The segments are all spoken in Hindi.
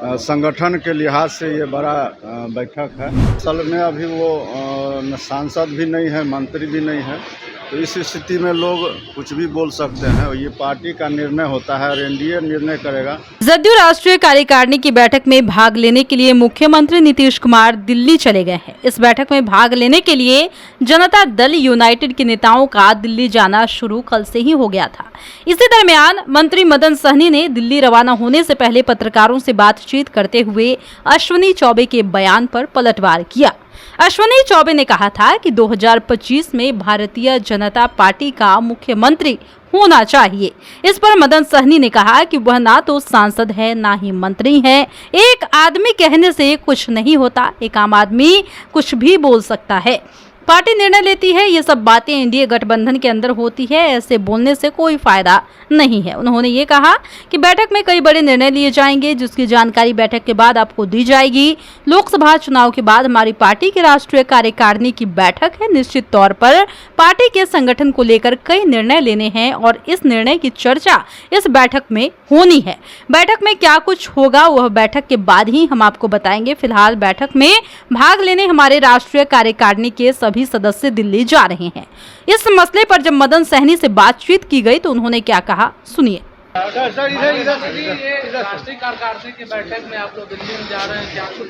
संगठन के लिहाज से ये बड़ा बैठक है। असल में अभी वो न सांसद भी नहीं है, मंत्री भी नहीं है, तो इस स्थिति में लोग कुछ भी बोल सकते हैं। ये पार्टी का निर्णय होता है और एनडीए निर्णय करेगा। जदयू राष्ट्रीय कार्यकारिणी की बैठक में भाग लेने के लिए मुख्यमंत्री नीतीश कुमार दिल्ली चले गए हैं। इस बैठक में भाग लेने के लिए जनता दल यूनाइटेड के नेताओं का दिल्ली जाना शुरू कल से ही हो गया था। इसी दरमियान मंत्री मदन सहनी ने दिल्ली रवाना होने से पहले पत्रकारों से बातचीत करते हुए अश्विनी चौबे के बयान पर पलटवार किया। अश्विनी चौबे ने कहा था कि 2025 में भारतीय जनता पार्टी का मुख्यमंत्री होना चाहिए। इस पर मदन सहनी ने कहा कि वह ना तो सांसद है ना ही मंत्री है। एक आदमी कहने से कुछ नहीं होता, एक आम आदमी कुछ भी बोल सकता है। पार्टी निर्णय लेती है, ये सब बातें एनडीए गठबंधन के अंदर होती है, ऐसे बोलने से कोई फायदा नहीं है। उन्होंने ये कहा कि बैठक में कई बड़े निर्णय लिए जाएंगे, जिसकी जानकारी बैठक के बाद आपको दी जाएगी। लोकसभा चुनाव के बाद हमारी पार्टी की राष्ट्रीय कार्यकारिणी की बैठक है। निश्चित तौर पर पार्टी के संगठन को लेकर कई निर्णय लेने हैं और इस निर्णय की चर्चा इस बैठक में होनी है। बैठक में क्या कुछ होगा वह बैठक के बाद ही हम आपको बताएंगे। फिलहाल बैठक में भाग लेने हमारे राष्ट्रीय कार्यकारिणी के सभी सदस्य दिल्ली जा रहे हैं। इस मसले पर जब मदन सहनी से बातचीत की गई तो उन्होंने क्या कहा, सुनिए। राष्ट्रीय कार्यकारिणी की बैठक में आप लोग दिल्ली में जा रहे हैं, क्या कुछ?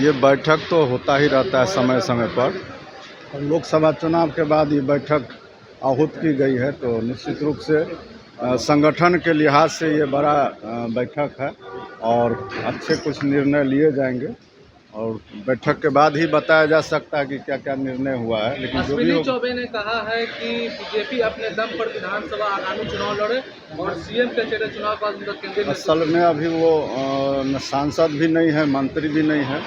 ये बैठक तो होता ही रहता है समय समय पर। लोकसभा चुनाव के बाद ये बैठक आहूत की गई है, तो निश्चित रूप से संगठन के लिहाज से ये बड़ा बैठक है और अच्छे कुछ निर्णय लिए जाएंगे और बैठक के बाद ही बताया जा सकता है कि क्या क्या निर्णय हुआ है। लेकिन जो भी अश्विनी चौबे ने कहा है कि बीजेपी अपने दम पर विधानसभा आगामी चुनाव लड़े और सीएम के चेहरे चुनाव का उनका केंद्रीय असल में अभी वो न सांसद भी नहीं है, मंत्री भी नहीं है,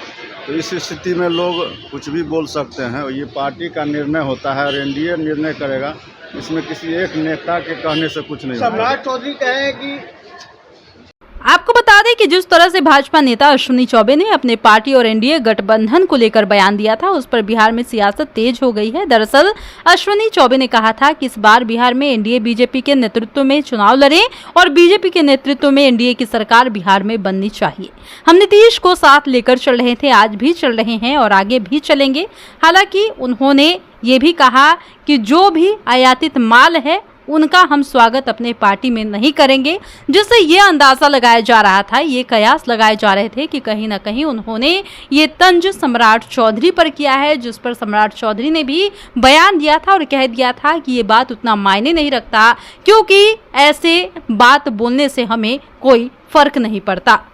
तो इस स्थिति में लोग कुछ भी बोल सकते हैं। ये पार्टी का निर्णय होता है और एनडीए निर्णय करेगा। इसमें किसी एक नेता के कहने से कुछ नहीं। सम्राट चौधरी कहे कि आपको बता दें कि जिस तरह से भाजपा नेता अश्विनी चौबे ने अपने पार्टी और एनडीए गठबंधन को लेकर बयान दिया था, उस पर बिहार में सियासत तेज हो गई है। दरअसल अश्विनी चौबे ने कहा था कि इस बार बिहार में एनडीए बीजेपी के नेतृत्व में चुनाव लड़े और बीजेपी के नेतृत्व में एनडीए की सरकार बिहार में बननी चाहिए। हम नीतीश को साथ लेकर चल रहे थे, आज भी चल रहे हैं और आगे भी चलेंगे। हालांकि उन्होंने ये भी कहा कि जो भी आयातित माल है उनका हम स्वागत अपने पार्टी में नहीं करेंगे, जिससे ये अंदाजा लगाया जा रहा था, ये कयास लगाए जा रहे थे कि कहीं ना कहीं उन्होंने ये तंज सम्राट चौधरी पर किया है, जिस पर सम्राट चौधरी ने भी बयान दिया था और कह दिया था कि ये बात उतना मायने नहीं रखता, क्योंकि ऐसे बात बोलने से हमें कोई फर्क नहीं पड़ता।